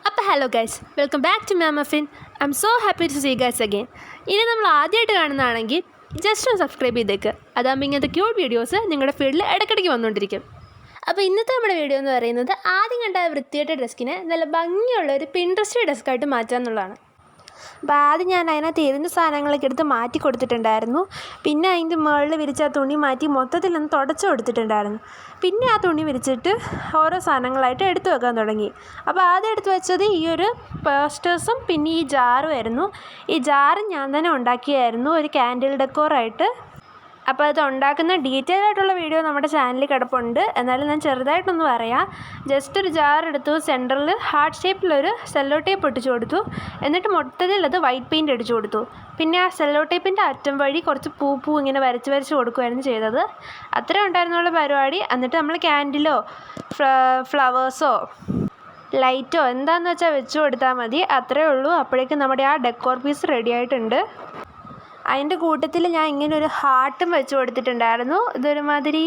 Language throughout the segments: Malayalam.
അപ്പോൾ hello guys, welcome back to മാമഫിൻ. I'm so happy to see guys again. ഇനി നമ്മൾ ആദ്യമായിട്ട് കാണുന്നതാണെങ്കിൽ ജസ്റ്റ് ഒന്ന് സബ്സ്ക്രൈബ് ചെയ്തേക്ക്. അതാകുമ്പോൾ ഇങ്ങനത്തെ ക്യൂട്ട് വീഡിയോസ് നിങ്ങളുടെ ഫീൽഡിൽ ഇടയ്ക്കിടയ്ക്ക് വന്നുകൊണ്ടിരിക്കും. അപ്പോൾ ഇന്നത്തെ നമ്മുടെ വീഡിയോ എന്ന് പറയുന്നത് ആദ്യം കണ്ട വൃത്തിയായിട്ട ഡെസ്കിനെ നല്ല ഭംഗിയുള്ള ഒരു പിൻട്രസ്റ്റ് ഡെസ്ക്കായിട്ട് മാറ്റുക എന്നുള്ളതാണ്. അപ്പോൾ ആദ്യം ഞാൻ അതിനകത്ത് എരിഞ്ഞ സാധനങ്ങളൊക്കെ എടുത്ത് മാറ്റി കൊടുത്തിട്ടുണ്ടായിരുന്നു. പിന്നെ അതിൻ്റെ മുകളിൽ വിരിച്ച ആ തുണി മാറ്റി മൊത്തത്തിലൊന്ന് തുടച്ചു കൊടുത്തിട്ടുണ്ടായിരുന്നു. പിന്നെ ആ തുണി വിരിച്ചിട്ട് ഓരോ സാധനങ്ങളായിട്ട് എടുത്തു വെക്കാൻ തുടങ്ങി. അപ്പോൾ ആദ്യം എടുത്തു വെച്ചത് ഈ ഒരു പോസ്റ്റേഴ്സും പിന്നെ ഈ ജാറുമായിരുന്നു. ഈ ജാറ് ഞാൻ തന്നെ ഉണ്ടാക്കിയായിരുന്നു, ഒരു ക്യാൻഡിൽ ഡെക്കോറായിട്ട്. അപ്പോൾ അത് ഉണ്ടാക്കുന്ന ഡീറ്റെയിൽ ആയിട്ടുള്ള വീഡിയോ നമ്മുടെ ചാനലിൽ കിടപ്പുണ്ട്. എന്നാലും ഞാൻ ചെറുതായിട്ടൊന്ന് പറയാം. ജസ്റ്റ് ഒരു ജാർ എടുത്തു, സെൻറ്ററിൽ ഹാർട്ട് ഷേപ്പിലൊരു സെല്ലോ ടേപ്പ് ഒട്ടിച്ചു കൊടുത്തു. എന്നിട്ട് മൊത്തത്തിൽ അത് വൈറ്റ് പെയിൻറ്റ് അടിച്ചു കൊടുത്തു. പിന്നെ ആ സെല്ലോ ടേപ്പിൻ്റെ അറ്റം വഴി കുറച്ച് പൂ ഇങ്ങനെ വരച്ച് കൊടുക്കുകയായിരുന്നു ചെയ്തത്. അത്രേ ഉണ്ടായിരുന്നുള്ള പരിപാടി. എന്നിട്ട് നമ്മൾ ക്യാൻഡിലോ ഫ്ലവേഴ്സോ ലൈറ്റോ എന്താണെന്ന് വെച്ചാൽ വെച്ച് കൊടുത്താൽ മതി. അത്രേ ഉള്ളൂ. അപ്പോഴേക്കും നമ്മുടെ ആ ഡെക്കോർ പീസ് റെഡി ആയിട്ടുണ്ട്. അതിൻ്റെ കൂട്ടത്തിൽ ഞാൻ ഇങ്ങനെ ഒരു ഹാർട്ടും വെച്ച് കൊടുത്തിട്ടുണ്ടായിരുന്നു. ഇതൊരുമാതിരി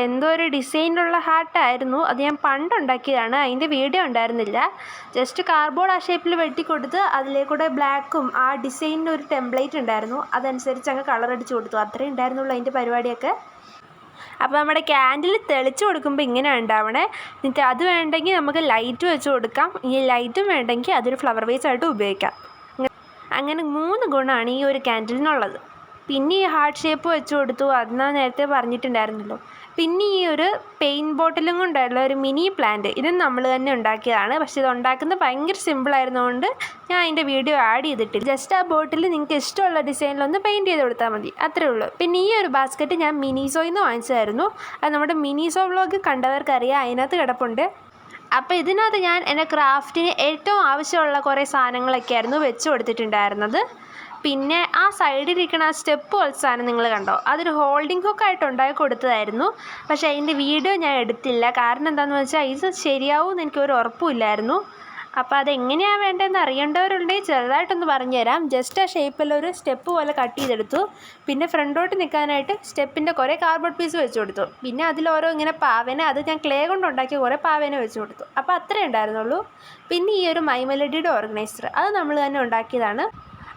എന്തോ ഒരു ഡിസൈനിലുള്ള ഹാർട്ടായിരുന്നു. അത് ഞാൻ പണ്ടുണ്ടാക്കിയതാണ്, അതിൻ്റെ വീഡിയോ ഉണ്ടായിരുന്നില്ല. ജസ്റ്റ് കാർഡ്ബോർഡ് ആ ഷേപ്പിൽ വെട്ടിക്കൊടുത്ത് അതിലേക്കൂടെ ബ്ലാക്കും ആ ഡിസൈനിൻ്റെ ഒരു ടെംപ്ലേറ്റ് ഉണ്ടായിരുന്നു, അതനുസരിച്ച് അങ്ങ് കളർ അടിച്ച് കൊടുത്തു. അത്രേ ഉണ്ടായിരുന്നുള്ളൂ അതിൻ്റെ പരിപാടിയൊക്കെ. അപ്പോൾ നമ്മുടെ ക്യാൻഡിൽ തെളിച്ച് കൊടുക്കുമ്പോൾ ഇങ്ങനെ ഉണ്ടാവണേ. എന്നിട്ട് അത് വേണ്ടെങ്കിൽ നമുക്ക് ലൈറ്റ് വെച്ച് കൊടുക്കാം. ഈ ലൈറ്റും വേണ്ടെങ്കിൽ അതൊരു ഫ്ലവർ വേസ് ആയിട്ട് ഉപയോഗിക്കാം. അങ്ങനെ 3 ഗുണമാണ് ഈ ഒരു ക്യാൻഡിലിനുള്ളത്. പിന്നെ ഈ ഹാർട്ട് ഷേപ്പ് വെച്ച് കൊടുത്തു, അത് ഞാൻ നേരത്തെ പറഞ്ഞിട്ടുണ്ടായിരുന്നല്ലോ. പിന്നെ ഈ ഒരു പെയിൻറ്റ് ബോട്ടിലും കൊണ്ടുള്ള ഒരു മിനി പ്ലാന്റ്, ഇതും നമ്മൾ തന്നെ ഉണ്ടാക്കിയതാണ്. പക്ഷേ ഇത് ഉണ്ടാക്കുന്നത് ഭയങ്കര സിമ്പിളായിരുന്നതുകൊണ്ട് ഞാൻ അതിൻ്റെ വീഡിയോ ആഡ് ചെയ്തിട്ടില്ല. ജസ്റ്റ് ആ ബോട്ടിൽ നിങ്ങൾക്ക് ഇഷ്ടമുള്ള ഡിസൈനിലൊന്ന് പെയിൻറ്റ് ചെയ്ത് കൊടുത്താൽ മതി, അത്രേ ഉള്ളൂ. പിന്നെ ഈ ഒരു ബാസ്ക്കറ്റ് ഞാൻ മിനിസോയിൽ നിന്ന് വാങ്ങിച്ചതായിരുന്നു. അത് നമ്മുടെ മിനിസോ വ്ളോഗ് കണ്ടവർക്കറിയാം, അതിനകത്ത് കിടപ്പുണ്ട്. അപ്പോൾ ഇതിനകത്ത് ഞാൻ എൻ്റെ ക്രാഫ്റ്റിന് ഏറ്റവും ആവശ്യമുള്ള കുറേ സാധനങ്ങളൊക്കെയായിരുന്നു വെച്ച് കൊടുത്തിട്ടുണ്ടായിരുന്നത്. പിന്നെ ആ സൈഡിലിരിക്കുന്ന ആ സ്റ്റെപ്പ് പോലത്തെ സാധനം നിങ്ങൾ കണ്ടോ, അതൊരു ഹോൾഡിംഗ് ഹുക്കായിട്ട് ഉണ്ടാക്കി കൊടുത്തതായിരുന്നു. പക്ഷേ അതിൻ്റെ വീഡിയോ ഞാൻ എടുത്തില്ല. കാരണം എന്താണെന്ന് വെച്ചാൽ ഇത് ശരിയാവുമെന്ന് എനിക്കൊരു ഉറപ്പുമില്ലായിരുന്നു. അപ്പോൾ അതെങ്ങനെയാണ് വേണ്ടതെന്ന് അറിയേണ്ടവരുണ്ടെങ്കിൽ ചെറുതായിട്ടൊന്ന് പറഞ്ഞുതരാം. ജസ്റ്റ് ആ ഷേപ്പിലൊരു സ്റ്റെപ്പ് പോലെ കട്ട് ചെയ്തെടുത്തു. പിന്നെ ഫ്രണ്ടോട്ട് നിൽക്കാനായിട്ട് സ്റ്റെപ്പിൻ്റെ കുറേ കാർഡ്ബോർഡ് പീസ് വെച്ച് കൊടുത്തു. പിന്നെ അതിലോരോ ഇങ്ങനെ പാവേന, അത് ഞാൻ ക്ലേ കൊണ്ട് ഉണ്ടാക്കിയ കുറേ പാവേന വെച്ച് കൊടുത്തു. അപ്പോൾ അത്രേ ഉണ്ടായിരുന്നുള്ളൂ. പിന്നെ ഈ ഒരു മൈമെലഡിയുടെ ഓർഗനൈസർ, അത് നമ്മൾ തന്നെ ഉണ്ടാക്കിയതാണ്.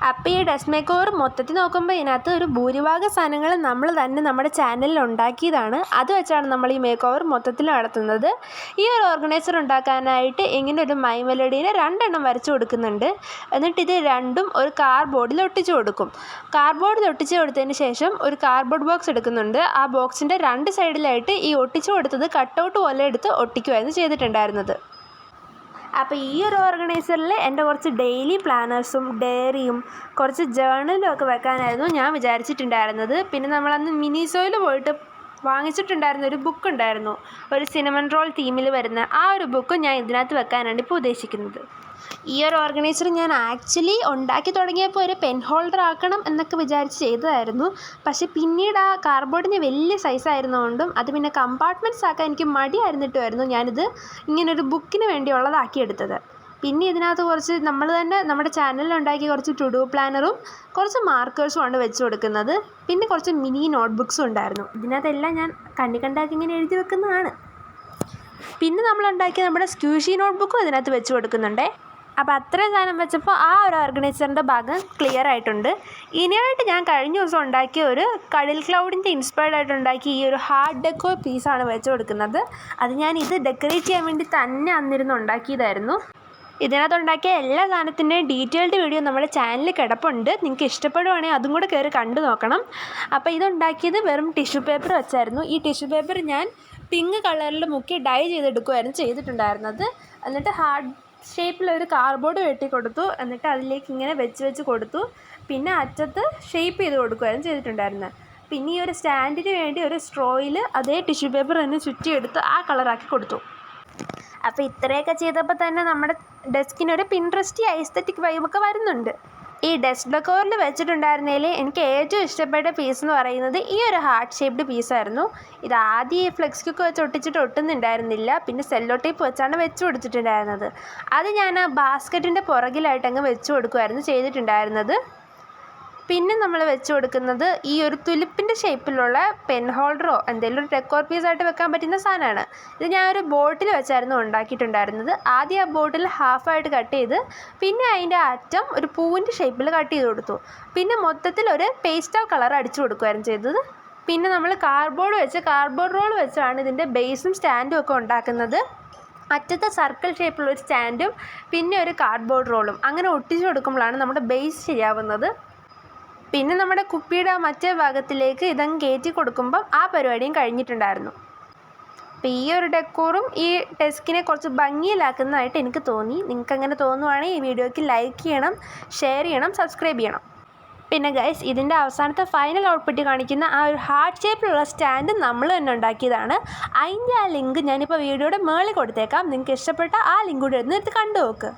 അപ്പോൾ ഈ ഡെസ്ക് മേക്ക് ഓവർ മൊത്തത്തിൽ നോക്കുമ്പോൾ ഇതിനകത്ത് ഒരു ഭൂരിഭാഗം സാധനങ്ങൾ നമ്മൾ തന്നെ നമ്മുടെ ചാനലിൽ ഉണ്ടാക്കിയതാണ്. അത് വെച്ചാണ് നമ്മൾ ഈ മേക്ക് ഓവർ മൊത്തത്തിൽ നടത്തുന്നത്. ഈ ഒരു ഓർഗനൈസർ ഉണ്ടാക്കാനായിട്ട് ഇങ്ങനെ ഒരു മൈ മെലഡീനെ 2 എണ്ണം വരച്ച് കൊടുക്കുന്നുണ്ട്. എന്നിട്ട് ഇത് രണ്ടും ഒരു കാർഡ്ബോർഡിൽ ഒട്ടിച്ച് കൊടുക്കും. കാർഡ്ബോർഡിൽ ഒട്ടിച്ച് കൊടുത്തതിന് ശേഷം ഒരു കാർഡ്ബോർഡ് ബോക്സ് എടുക്കുന്നുണ്ട്. ആ ബോക്സിൻ്റെ 2 സൈഡിലായിട്ട് ഈ ഒട്ടിച്ച് കൊടുത്തത് കട്ടൗട്ട് പോലെ എടുത്ത് ഒട്ടിക്കുമായിരുന്നു ചെയ്തിട്ടുണ്ടായിരുന്നത്. അപ്പോൾ ഈ ഒരു ഓർഗനൈസറിൽ എൻ്റെ കുറച്ച് ഡെയിലി പ്ലാനേഴ്സും ഡയറിയും കുറച്ച് ജേർണലും ഒക്കെ വെക്കാനായിരുന്നു ഞാൻ വിചാരിച്ചിട്ടുണ്ടായിരുന്നത്. പിന്നെ നമ്മളന്ന് മിനിസോയിൽ പോയിട്ട് വാങ്ങിച്ചിട്ടുണ്ടായിരുന്ന ഒരു ബുക്ക് ഉണ്ടായിരുന്നു, ഒരു സിനമൺ റോൾ തീമിൽ വരുന്ന ആ ഒരു ബുക്ക് ഞാൻ ഇതിനകത്ത് വെക്കാനാണ് ഇപ്പോൾ ഉദ്ദേശിക്കുന്നത്. ഈ ഒരു ഓർഗനൈസർ ഞാൻ ആക്ച്വലി ഉണ്ടാക്കി തുടങ്ങിയപ്പോൾ ഒരു പെൻ ഹോൾഡർ ആക്കണം എന്നൊക്കെ വിചാരിച്ച് ചെയ്തതായിരുന്നു. പക്ഷേ പിന്നീട് ആ കാർഡ്ബോർഡിന് വലിയ സൈസായിരുന്നതുകൊണ്ടും അത് പിന്നെ കമ്പാർട്ട്മെൻറ്റ്സ് ആക്കാൻ എനിക്ക് മടിയായിരുന്നിട്ടുമായിരുന്നു ഞാനിത് ഇങ്ങനൊരു ബുക്കിന് വേണ്ടിയുള്ളതാക്കിയെടുത്തത്. പിന്നെ ഇതിനകത്ത് കുറച്ച് നമ്മൾ തന്നെ നമ്മുടെ ചാനലിൽ ഉണ്ടാക്കിയ കുറച്ച് ടു ഡു പ്ലാനറും കുറച്ച് മാർക്കേഴ്സുമാണ് വെച്ച് കൊടുക്കുന്നത്. പിന്നെ കുറച്ച് മിനി നോട്ട്ബുക്സും ഉണ്ടായിരുന്നു. ഇതിനകത്തെല്ലാം ഞാൻ കണ്ടാക്കി ഇങ്ങനെ എഴുതി വെക്കുന്നതാണ്. പിന്നെ നമ്മളുണ്ടാക്കിയ നമ്മുടെ സ്ക്യൂഷി നോട്ട്ബുക്കും ഇതിനകത്ത് വെച്ച് കൊടുക്കുന്നുണ്ട്. അപ്പോൾ അത്രയും സാധനം വെച്ചപ്പോൾ ആ ഒരു ഓർഗനൈസറിൻ്റെ ഭാഗം ക്ലിയർ ആയിട്ടുണ്ട്. ഇനിയായിട്ട് ഞാൻ കഴിഞ്ഞ ദിവസം ഉണ്ടാക്കിയ ഒരു കടൽ ക്ലൗഡിൻ്റെ ഇൻസ്പയർഡ് ആയിട്ടുണ്ടാക്കിയ ഈ ഒരു ഹാർട്ട് ഡെക്കോർ പീസാണ് വെച്ച് കൊടുക്കുന്നത്. അത് ഞാൻ ഇത് ഡെക്കറേറ്റ് ചെയ്യാൻ വേണ്ടി തന്നെ അന്നിരുന്ന് ഉണ്ടാക്കിയതായിരുന്നു. ഇതിനകത്തുണ്ടാക്കിയ എല്ലാ സാധനത്തിൻ്റെയും ഡീറ്റെയിൽഡ് വീഡിയോ നമ്മുടെ ചാനലിൽ കിടപ്പുണ്ട്. നിങ്ങൾക്ക് ഇഷ്ടപ്പെടുവാണെങ്കിൽ അതും കൂടെ കയറി കണ്ടു നോക്കണം. അപ്പോൾ ഇതുണ്ടാക്കിയത് വെറും ടിഷ്യൂ പേപ്പർ വെച്ചായിരുന്നു. ഈ ടിഷ്യൂ പേപ്പർ ഞാൻ പിങ്ക് കളറിൽ മുക്കി ഡൈ ചെയ്തെടുക്കുമായിരുന്നു ചെയ്തിട്ടുണ്ടായിരുന്നത്. എന്നിട്ട് ഹാർട്ട് ഷേപ്പിലൊരു കാർഡ്ബോർഡ് വെട്ടി കൊടുത്തു. എന്നിട്ട് അതിലേക്ക് ഇങ്ങനെ വെച്ച് കൊടുത്തു. പിന്നെ അറ്റത്ത് ഷേപ്പ് ചെയ്ത് കൊടുക്കുകയായിരുന്നു ചെയ്തിട്ടുണ്ടായിരുന്നത്. പിന്നെ ഈ ഒരു സ്റ്റാൻഡിന് വേണ്ടി ഒരു സ്ട്രോയിൽ അതേ ടിഷ്യൂ പേപ്പർ തന്നെ ചുറ്റിയെടുത്ത് ആ കളറാക്കി കൊടുത്തു. അപ്പോൾ ഇത്രയൊക്കെ ചെയ്തപ്പോൾ തന്നെ നമ്മുടെ ഡെസ്കിനൊരു പിൻട്രസ്റ്റി ഐസ്തറ്റിക് വൈബൊക്കെ വരുന്നുണ്ട്. ഈ ഡെസ്ക് ഡെക്കോറിൽ വെച്ചിട്ടുണ്ടായിരുന്നതിൽ എനിക്ക് ഏറ്റവും ഇഷ്ടപ്പെട്ട പീസ് എന്ന് പറയുന്നത് ഈ ഒരു ഹാർട്ട് ഷേപ്ഡ് പീസായിരുന്നു. ഇത് ആദ്യം ഫ്ലെക്സ് ക്യൂക്ക് വെച്ച് ഒട്ടിച്ചിട്ട് ഒട്ടുന്നുണ്ടായിരുന്നില്ല. പിന്നെ സെല്ലോ ടേപ്പ് വെച്ചാണ് വെച്ച് കൊടുത്തിട്ടുണ്ടായിരുന്നത്. അത് ഞാൻ ആ ബാസ്ക്കറ്റിൻ്റെ പുറകിലായിട്ട് അങ്ങ് വെച്ച് കൊടുക്കുമായിരുന്നു ചെയ്തിട്ടുണ്ടായിരുന്നത്. പിന്നെ നമ്മൾ വെച്ച് കൊടുക്കുന്നത് ഈ ഒരു തുലിപ്പിൻ്റെ ഷേപ്പിലുള്ള പെൻ ഹോൾഡറോ എന്തെങ്കിലും ഒരു ഡെക്കോർ പീസായിട്ട് വെക്കാൻ പറ്റുന്ന സാധനമാണ്. ഇത് ഞാൻ ഒരു ബോട്ടിൽ വെച്ചായിരുന്നു ഉണ്ടാക്കിയിട്ടുണ്ടായിരുന്നത്. ആദ്യം ആ ബോട്ടിൽ ഹാഫായിട്ട് കട്ട് ചെയ്ത് പിന്നെ അതിൻ്റെ അറ്റം ഒരു പൂവിൻ്റെ ഷേപ്പിൽ കട്ട് ചെയ്ത് കൊടുത്തു. പിന്നെ മൊത്തത്തിൽ ഒരു പേസ്റ്റൽ കളർ അടിച്ചു കൊടുക്കുകയായിരുന്നു ചെയ്തത്. പിന്നെ നമ്മൾ കാർഡ്ബോർഡ് റോൾ വെച്ചാണ് ഇതിൻ്റെ ബേസും സ്റ്റാൻഡും ഒക്കെ ഉണ്ടാക്കുന്നത്. അറ്റത്തെ സർക്കിൾ ഷേപ്പിലുള്ളൊരു സ്റ്റാൻഡും പിന്നെ ഒരു കാർഡ്ബോർഡ് റോളും അങ്ങനെ ഒട്ടിച്ചു കൊടുക്കുമ്പോഴാണ് നമ്മുടെ ബേസ് ശരിയാവുന്നത്. പിന്നെ നമ്മുടെ കുപ്പിയുടെ മറ്റേ ഭാഗത്തിലേക്ക് ഇതങ്ങ് കയറ്റി കൊടുക്കുമ്പം ആ പരിപാടിയും കഴിഞ്ഞിട്ടുണ്ടായിരുന്നു. അപ്പോൾ ഈ ഒരു ഡെക്കോറും ഈ ഡെസ്കിനെ കുറച്ച് ഭംഗിയിലാക്കുന്നതായിട്ട് എനിക്ക് തോന്നി. നിങ്ങൾക്ക് അങ്ങനെ തോന്നുവാണെങ്കിൽ ഈ വീഡിയോയ്ക്ക് ലൈക്ക് ചെയ്യണം, ഷെയർ ചെയ്യണം, സബ്സ്ക്രൈബ് ചെയ്യണം. പിന്നെ ഗൈസ്, ഇതിൻ്റെ അവസാനത്തെ ഫൈനൽ ഔട്ട്പുട്ട് കാണിക്കുന്ന ആ ഒരു ഹാർട്ട് ഷേപ്പിലുള്ള സ്റ്റാൻഡ് നമ്മൾ തന്നെ ഉണ്ടാക്കിയതാണ്. അതിൻ്റെ ആ ലിങ്ക് ഞാനിപ്പോൾ വീഡിയോയുടെ മുകളിൽ കൊടുത്തേക്കാം. നിങ്ങൾക്ക് ഇഷ്ടപ്പെട്ട ആ ലിങ്ക് കൂടി എടുത്ത് കണ്ടു നോക്ക്.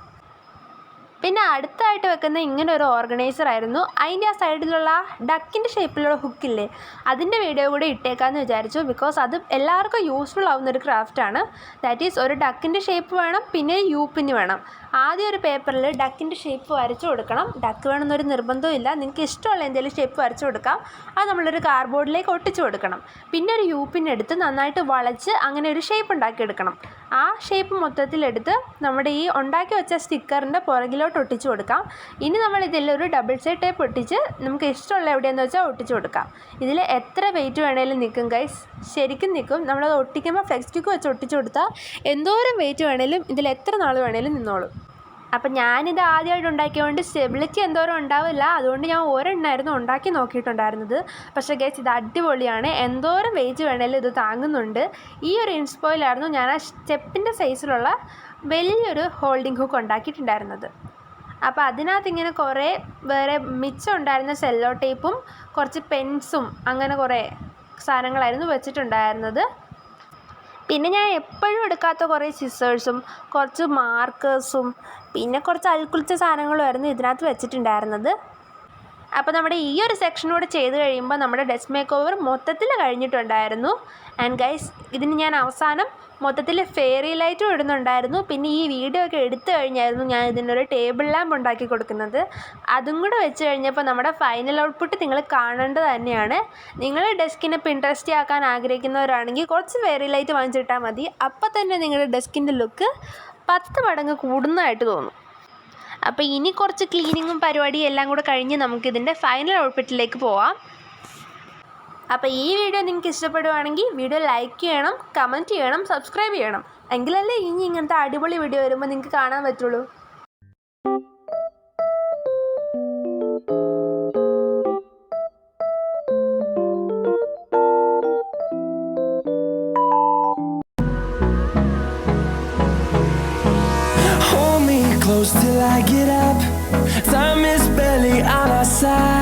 പിന്നെ അടുത്തായിട്ട് വെക്കുന്ന ഇങ്ങനെ ഒരു ഓർഗനൈസർ ആയിരുന്നു. അതിൻ്റെ ആ സൈഡിലുള്ള ഡക്കിൻ്റെ ഷേപ്പിലുള്ള ഹുക്കില്ലേ, അതിൻ്റെ വീഡിയോ കൂടി ഇട്ടേക്കാമെന്ന് വിചാരിച്ചു. ബിക്കോസ് അത് എല്ലാവർക്കും യൂസ്ഫുൾ ആവുന്നൊരു ക്രാഫ്റ്റാണ്. ദാറ്റ് ഈസ് ഒരു ഡക്കിൻ്റെ ഷേപ്പ് വേണം, പിന്നെ യൂപ്പിന് വേണം. ആദ്യം ഒരു പേപ്പറിൽ ഡക്കിൻ്റെ ഷേപ്പ് വരച്ചു കൊടുക്കണം. ഡക്ക് വേണമെന്നൊരു നിർബന്ധവും ഇല്ല, നിങ്ങൾക്ക് ഇഷ്ടമുള്ള എന്തെങ്കിലും ഷേപ്പ് വരച്ചു കൊടുക്കാം. അത് നമ്മളൊരു കാർഡ്ബോർഡിലേക്ക് ഒട്ടിച്ചു കൊടുക്കണം. പിന്നെ ഒരു യൂപ്പിനെടുത്ത് നന്നായിട്ട് വളച്ച് അങ്ങനെ ഒരു ഷേപ്പ് ഉണ്ടാക്കിയെടുക്കണം. ആ ഷേപ്പ് മൊത്തത്തിലെടുത്ത് നമ്മുടെ ഈ ഉണ്ടാക്കി വെച്ച സ്റ്റിക്കറിൻ്റെ പുറകിലോട്ട് ഒട്ടിച്ചു കൊടുക്കാം. ഇനി നമ്മൾ ഇതിലൊരു ഡബിൾ സൈഡ് ടേപ്പ് ഒട്ടിച്ച് നമുക്ക് ഇഷ്ടമുള്ള എവിടെയെന്ന് വെച്ചാൽ ഒട്ടിച്ചു കൊടുക്കാം. ഇതിൽ എത്ര വെയിറ്റ് വേണേലും നിൽക്കും ഗൈസ്, ശരിക്കും നിൽക്കും. നമ്മളത് ഒട്ടിക്കുമ്പോൾ ഫ്ലെക്സ് സ്റ്റിക്ക് വെച്ച് ഒട്ടിച്ചു കൊടുത്താൽ എന്തോരം വെയിറ്റ് വേണേലും ഇതിൽ എത്ര നാൾ വേണേലും നിന്നോളും. അപ്പം ഞാനിത് ആദ്യമായിട്ട് ഉണ്ടാക്കിയതുകൊണ്ട് സ്റ്റെബിലിറ്റി എന്തോരം ഉണ്ടാവില്ല, അതുകൊണ്ട് ഞാൻ ഒരെണ്ണമായിരുന്നു ഉണ്ടാക്കി നോക്കിയിട്ടുണ്ടായിരുന്നത്. പക്ഷേ ഗൈസ്, ഇത് അടിപൊളിയാണ്. എന്തോരം വെയിറ്റ് വേണേലും ഇത് താങ്ങുന്നുണ്ട്. ഈ ഒരു ഇൻസ്പോയിലായിരുന്നു ഞാൻ ആ സ്റ്റെപ്പിൻ്റെ സൈസിലുള്ള വലിയൊരു ഹോൾഡിംഗ് ഹുക്ക് ഉണ്ടാക്കിയിട്ടുണ്ടായിരുന്നത്. അപ്പോൾ അതിനകത്ത് ഇങ്ങനെ കുറേ വേറെ മിച്ചം ഉണ്ടായിരുന്ന സെല്ലോ ടേപ്പും കുറച്ച് പെൻസും അങ്ങനെ കുറേ സാധനങ്ങളായിരുന്നു വെച്ചിട്ടുണ്ടായിരുന്നത്. പിന്നെ ഞാൻ എപ്പോഴും എടുക്കാത്ത കുറേ സിസേഴ്സും കുറച്ച് മാർക്കേഴ്സും പിന്നെ കുറച്ച് അൽക്കുളിച്ച സാധനങ്ങളുമായിരുന്നു ഇതിനകത്ത് വെച്ചിട്ടുണ്ടായിരുന്നത്. അപ്പോൾ നമ്മുടെ ഈ ഒരു സെക്ഷനോട് ചെയ്ത് കഴിയുമ്പോൾ നമ്മുടെ ഡെസ്ക് മേക്ക് ഓവർ മൊത്തത്തിൽ കഴിഞ്ഞിട്ടുണ്ടായിരുന്നു. ആൻഡ് ഗൈസ്, ഇതിന് ഞാൻ അവസാനം മൊത്തത്തിൽ ഫെയറി ലൈറ്റും ഇടുന്നുണ്ടായിരുന്നു. പിന്നെ ഈ വീഡിയോ ഒക്കെ എടുത്തു കഴിഞ്ഞായിരുന്നു ഞാൻ ഇതിനൊരു ടേബിൾ ലാമ്പ് ഉണ്ടാക്കി കൊടുക്കുന്നത്. അതും കൂടെ വെച്ച് കഴിഞ്ഞപ്പോൾ നമ്മുടെ ഫൈനൽ ഔട്ട്പുട്ട് നിങ്ങൾ കാണേണ്ടത് തന്നെയാണ്. നിങ്ങൾ ഡെസ്കിനെ പിൻട്രസ്റ്റി ആക്കാൻ ആഗ്രഹിക്കുന്നവരാണെങ്കിൽ കുറച്ച് ഫെയറി ലൈറ്റ് വാങ്ങിച്ചിട്ടാൽ മതി. അപ്പോൾ തന്നെ നിങ്ങളുടെ ഡെസ്കിൻ്റെ ലുക്ക് 10 മടങ്ങ് കൂടുന്നതായിട്ട് തോന്നും. അപ്പോൾ ഇനി കുറച്ച് ക്ലീനിങ്ങും പരിപാടിയും എല്ലാം കൂടെ കഴിഞ്ഞ് നമുക്കിതിൻ്റെ ഫൈനൽ ഔട്ട്പുട്ടിലേക്ക് പോവാം. അപ്പോൾ ഈ വീഡിയോ നിങ്ങൾക്ക് ഇഷ്ടപ്പെടുവാണെങ്കിൽ വീഡിയോ ലൈക്ക് ചെയ്യണം, കമൻറ്റ് ചെയ്യണം, സബ്സ്ക്രൈബ് ചെയ്യണം. എങ്കിലല്ലേ ഇനി ഇങ്ങനത്തെ അടിപൊളി വീഡിയോ വരുമ്പോൾ നിങ്ങൾക്ക് കാണാൻ പറ്റുള്ളൂ. Hold me close till I get up. Time is barely on our side.